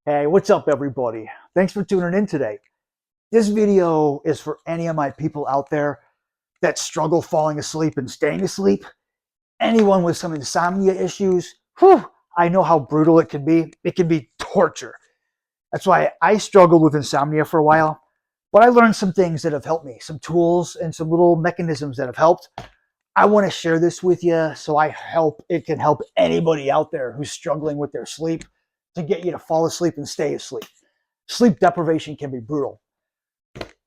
Hey, what's up, everybody? Thanks for tuning in today. This video is for any of my people out there that struggle falling asleep and staying asleep. Anyone with some insomnia issues, I know how brutal it can be. It can be torture. That's why I struggled with insomnia for a while, but I learned some things that have helped me, some tools and some little mechanisms that have helped. I want to share this with you so it can help anybody out there who's struggling with their sleep to get you to fall asleep and stay asleep. Sleep deprivation can be brutal.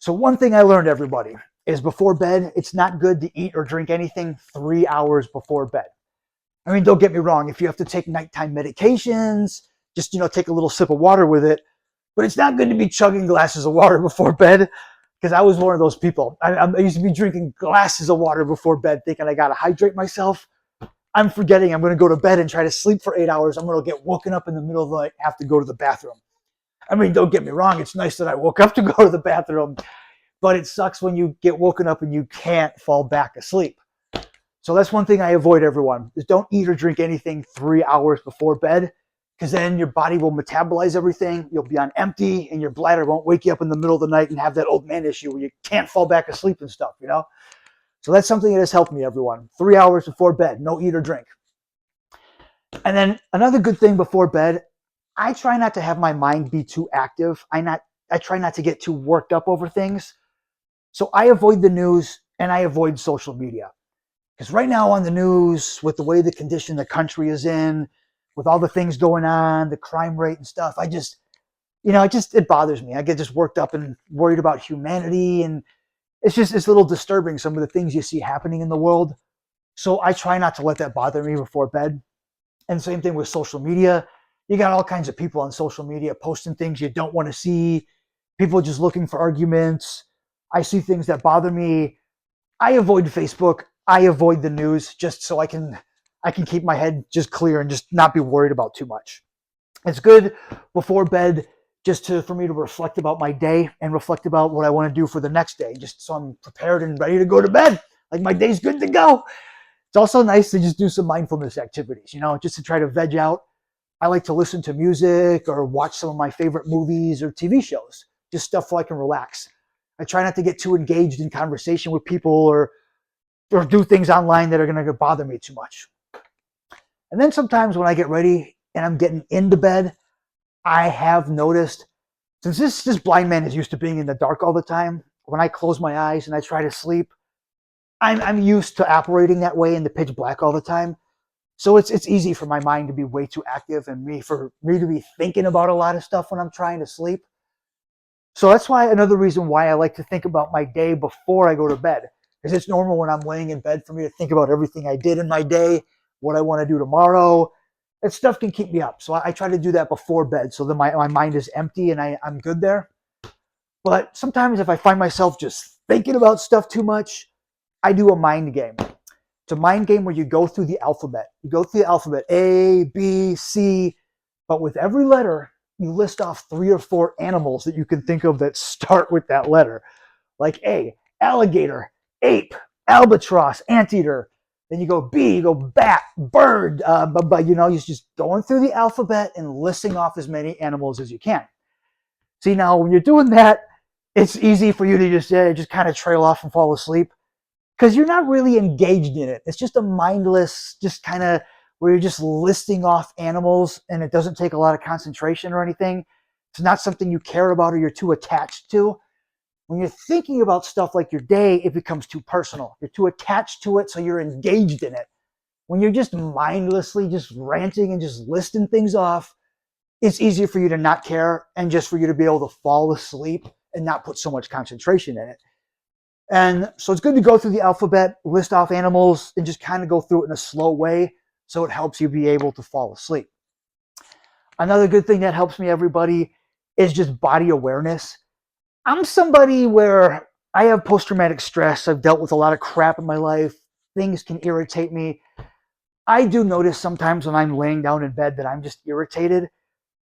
So one thing I learned, everybody, is before bed, it's not good to eat or drink anything 3 hours before bed. I mean, don't get me wrong. If you have to take nighttime medications, just, take a little sip of water with it. But it's not good to be chugging glasses of water before bed, because I was one of those people. I used to be drinking glasses of water before bed thinking I got to hydrate myself. I'm forgetting I'm going to go to bed and try to sleep for 8 hours. I'm going to get woken up in the middle of the night and have to go to the bathroom. I mean, don't get me wrong. It's nice that I woke up to go to the bathroom, but it sucks when you get woken up and you can't fall back asleep. So that's one thing I avoid, everyone, is don't eat or drink anything 3 hours before bed, because then your body will metabolize everything. You'll be on empty and your bladder won't wake you up in the middle of the night and have that old man issue where you can't fall back asleep and stuff, So that's something that has helped me, everyone. 3 hours before bed, no eat or drink. And then another good thing before bed, I try not to have my mind be too active. I try not to get too worked up over things. So I avoid the news and I avoid social media. Because right now on the news, with the way the condition the country is in, with all the things going on, the crime rate and stuff, it bothers me. I get just worked up and worried about humanity, and it's a little disturbing, some of the things you see happening in the world. So I try not to let that bother me before bed. And same thing with social media. You got all kinds of people on social media posting things you don't want to see, people just looking for arguments. I see things that bother me. I avoid Facebook. I avoid the news just so I can keep my head just clear and just not be worried about too much. It's good before bed for me to reflect about my day and reflect about what I want to do for the next day, just so I'm prepared and ready to go to bed. Like my day's good to go. It's also nice to just do some mindfulness activities, just to try to veg out. I like to listen to music or watch some of my favorite movies or TV shows, just stuff so I can relax. I try not to get too engaged in conversation with people or do things online that are going to bother me too much. And then sometimes when I get ready and I'm getting into bed, I have noticed, since this blind man is used to being in the dark all the time, when I close my eyes and I try to sleep, I'm used to operating that way in the pitch black all the time. So it's easy for my mind to be way too active and for me to be thinking about a lot of stuff when I'm trying to sleep. So that's another reason why I like to think about my day before I go to bed. Because it's normal when I'm laying in bed for me to think about everything I did in my day, what I want to do tomorrow. That stuff can keep me up. So I try to do that before bed so that my mind is empty and I'm good there. But sometimes if I find myself just thinking about stuff too much, I do a mind game. It's a mind game where you go through the alphabet. You go through the alphabet, A, B, C, but with every letter, you list off 3 or 4 animals that you can think of that start with that letter. Like A, alligator, ape, albatross, anteater. Then you go B, you go bat, bird, you're just going through the alphabet and listing off as many animals as you can. See, now when you're doing that, it's easy for you to just kind of trail off and fall asleep, because you're not really engaged in it. It's just a mindless, just kind of where you're just listing off animals, and it doesn't take a lot of concentration or anything. It's not something you care about or you're too attached to. When you're thinking about stuff like your day, it becomes too personal. You're too attached to it, so you're engaged in it. When you're just mindlessly just ranting and just listing things off, it's easier for you to not care and just for you to be able to fall asleep and not put so much concentration in it. And so it's good to go through the alphabet, list off animals, and just kind of go through it in a slow way so it helps you be able to fall asleep. Another good thing that helps me, everybody, is just body awareness. I'm somebody where I have post-traumatic stress. I've dealt with a lot of crap in my life. Things can irritate me. I do notice sometimes when I'm laying down in bed that I'm just irritated.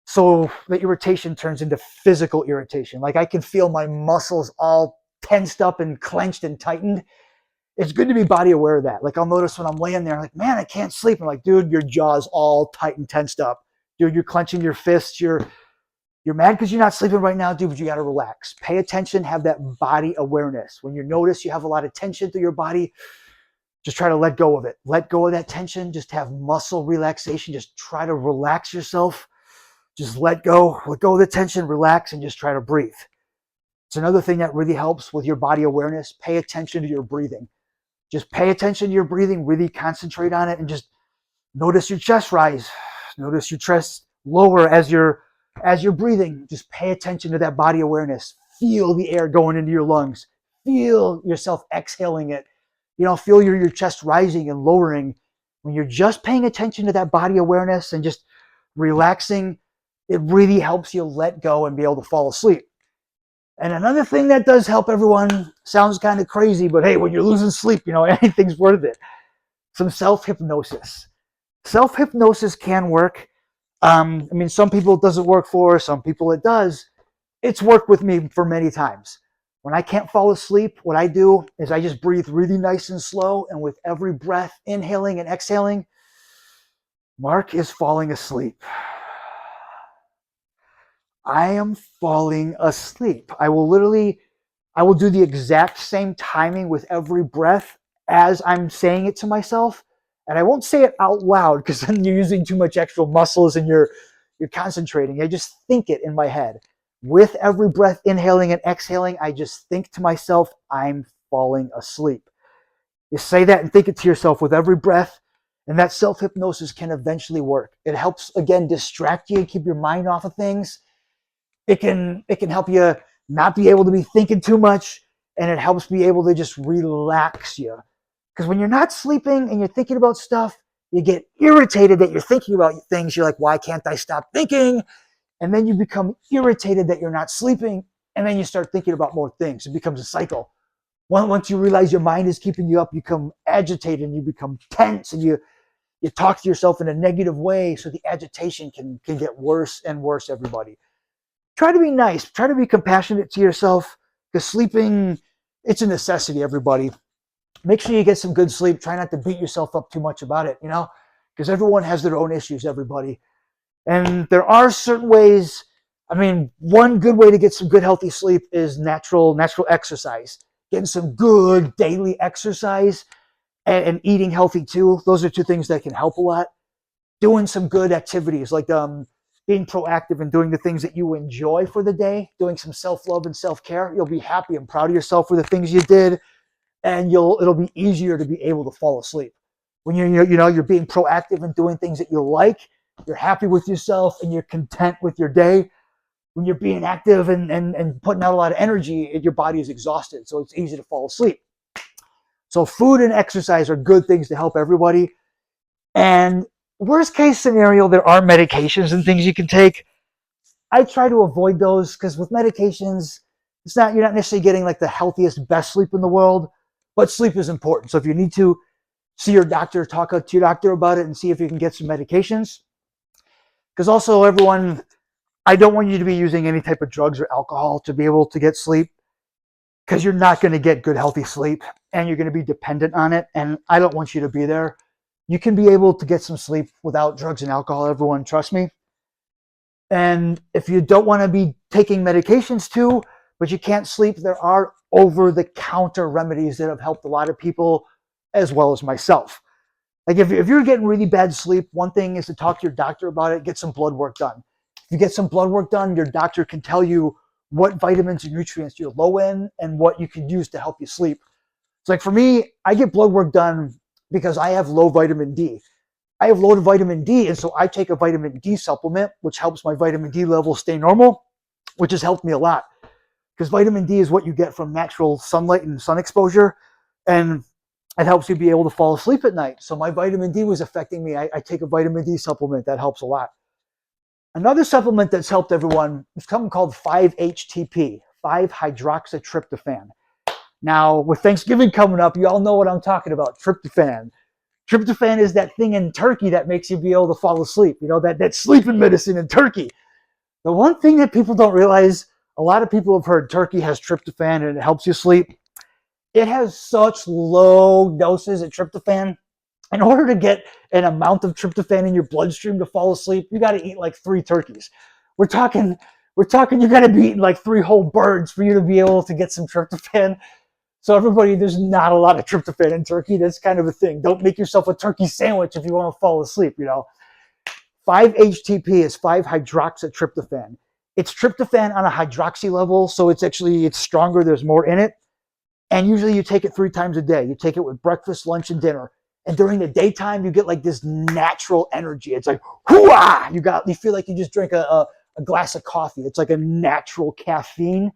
So the irritation turns into physical irritation. Like I can feel my muscles all tensed up and clenched and tightened. It's good to be body aware of that. Like I'll notice when I'm laying there, like, man, I can't sleep. I'm like, dude, your jaw's all tight and tensed up. Dude, you're clenching your fists. You're mad because you're not sleeping right now, dude, but you got to relax. Pay attention, have that body awareness. When you notice you have a lot of tension through your body, just try to let go of it. Let go of that tension. Just have muscle relaxation. Just try to relax yourself. Just let go of the tension, relax, and just try to breathe. It's another thing that really helps with your body awareness. Pay attention to your breathing. Just pay attention to your breathing, really concentrate on it, and just notice your chest rise. Notice your chest lower as you're breathing. Just pay attention to that body awareness. Feel the air going into your lungs. Feel yourself exhaling it. Feel your chest rising and lowering. When you're just paying attention to that body awareness and just relaxing, it really helps you let go and be able to fall asleep. And another thing that does help everyone, sounds kind of crazy, but hey, when you're losing sleep, anything's worth it. Some self-hypnosis. Self-hypnosis can work. Some people it doesn't work for, some people it does. It's worked with me for many times. When I can't fall asleep, what I do is I just breathe really nice and slow, and with every breath, inhaling and exhaling, Mark is falling asleep. I am falling asleep. I will do the exact same timing with every breath as I'm saying it to myself. And I won't say it out loud because then you're using too much extra muscles and you're concentrating. I just think it in my head. With every breath, inhaling and exhaling, I just think to myself, I'm falling asleep. You say that and think it to yourself with every breath, and that self-hypnosis can eventually work. It helps, again, distract you and keep your mind off of things. It can help you not be able to be thinking too much, and it helps be able to just relax you. Because when you're not sleeping and you're thinking about stuff, you get irritated that you're thinking about things. You're like, why can't I stop thinking? And then you become irritated that you're not sleeping, and then you start thinking about more things. It becomes a cycle. Once you realize your mind is keeping you up, you become agitated and you become tense, and you talk to yourself in a negative way, so the agitation can get worse and worse, everybody. Try to be nice. Try to be compassionate to yourself, because sleeping, it's a necessity, everybody. Make sure you get some good sleep. Try not to beat yourself up too much about it, because everyone has their own issues, everybody. And there are certain ways. One good way to get some good healthy sleep is natural exercise. Getting some good daily exercise and eating healthy too. Those are two things that can help a lot. Doing some good activities like being proactive and doing the things that you enjoy for the day, doing some self-love and self-care. You'll be happy and proud of yourself for the things you did, and it'll be easier to be able to fall asleep. When you're being proactive and doing things that you like, you're happy with yourself and you're content with your day. When you're being active and putting out a lot of energy, your body is exhausted, so it's easy to fall asleep. So food and exercise are good things to help everybody. And worst case scenario, there are medications and things you can take. I try to avoid those because with medications, you're not necessarily getting like the healthiest, best sleep in the world, but sleep is important. So if you need to see your doctor, talk to your doctor about it and see if you can get some medications. Because also, everyone, I don't want you to be using any type of drugs or alcohol to be able to get sleep, because you're not going to get good, healthy sleep and you're going to be dependent on it. And I don't want you to be there. You can be able to get some sleep without drugs and alcohol, everyone, trust me. And if you don't want to be taking medications too, but you can't sleep, there are over-the-counter remedies that have helped a lot of people, as well as myself. Like if you're getting really bad sleep, one thing is to talk to your doctor about it, get some blood work done. If you get some blood work done, your doctor can tell you what vitamins and nutrients you're low in and what you can use to help you sleep. It's like for me, I get blood work done because I have low vitamin D. I have low vitamin D, and so I take a vitamin D supplement, which helps my vitamin D level stay normal, which has helped me a lot. Because vitamin D is what you get from natural sunlight and sun exposure, and it helps you be able to fall asleep at night. So my vitamin D was affecting me. I take a vitamin D supplement. That helps a lot. Another supplement that's helped everyone is something called 5-HTP, 5-hydroxytryptophan. Now, with Thanksgiving coming up, you all know what I'm talking about, tryptophan. Tryptophan is that thing in turkey that makes you be able to fall asleep, that sleeping medicine in turkey. The one thing that people don't realize, a lot of people have heard turkey has tryptophan and it helps you sleep. It has such low doses of tryptophan. In order to get an amount of tryptophan in your bloodstream to fall asleep, you got to eat like 3 turkeys. We're talking We're talking you got to be eating like 3 whole birds for you to be able to get some tryptophan. So everybody, there's not a lot of tryptophan in turkey. That's kind of a thing. Don't make yourself a turkey sandwich if you want to fall asleep, you know. 5-HTP is 5-hydroxytryptophan. It's tryptophan on a hydroxy level, so it's stronger. There's more in it. And usually you take it 3 times a day. You take it with breakfast, lunch, and dinner. And during the daytime, you get like this natural energy. It's like, hoo-ah! You feel like you just drank a glass of coffee. It's like a natural caffeine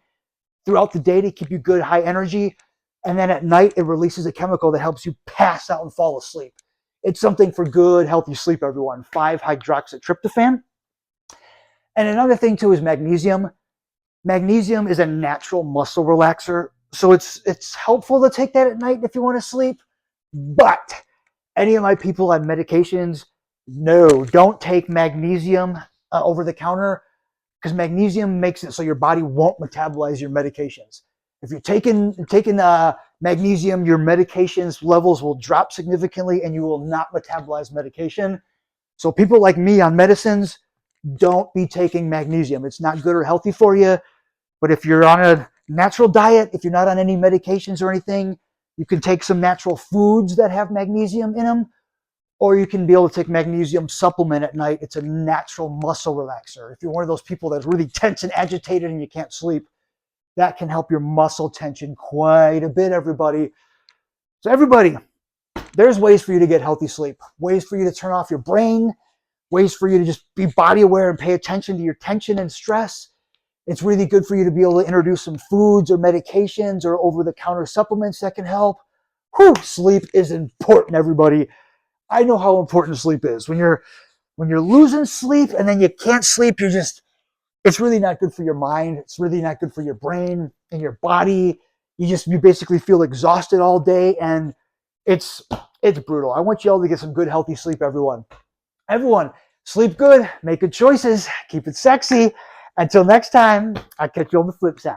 throughout the day to keep you good, high energy. And then at night, it releases a chemical that helps you pass out and fall asleep. It's something for good, healthy sleep, everyone. 5-hydroxytryptophan. And another thing, too, is magnesium. Magnesium is a natural muscle relaxer. So it's helpful to take that at night if you want to sleep. But any of my people on medications, no, don't take magnesium over the counter, because magnesium makes it so your body won't metabolize your medications. If you're taking magnesium, your medications levels will drop significantly and you will not metabolize medication. So people like me on medicines, don't be taking magnesium. It's not good or healthy for you. But if you're on a natural diet, if you're not on any medications or anything, you can take some natural foods that have magnesium in them, or you can be able to take magnesium supplement at night. It's a natural muscle relaxer. If you're one of those people that's really tense and agitated and you can't sleep, that can help your muscle tension quite a bit, everybody. So everybody, there's ways for you to get healthy sleep, ways for you to turn off your brain, ways for you to just be body aware and pay attention to your tension and stress. It's really good for you to be able to introduce some foods or medications or over-the-counter supplements that can help. Whew, sleep is important, everybody. I know how important sleep is. When you're losing sleep and then you can't sleep, it's really not good for your mind. It's really not good for your brain and your body. You basically feel exhausted all day, and it's brutal. I want you all to get some good, healthy sleep, everyone. Everyone, sleep good, make good choices, keep it sexy. Until next time, I'll catch you on the flip side.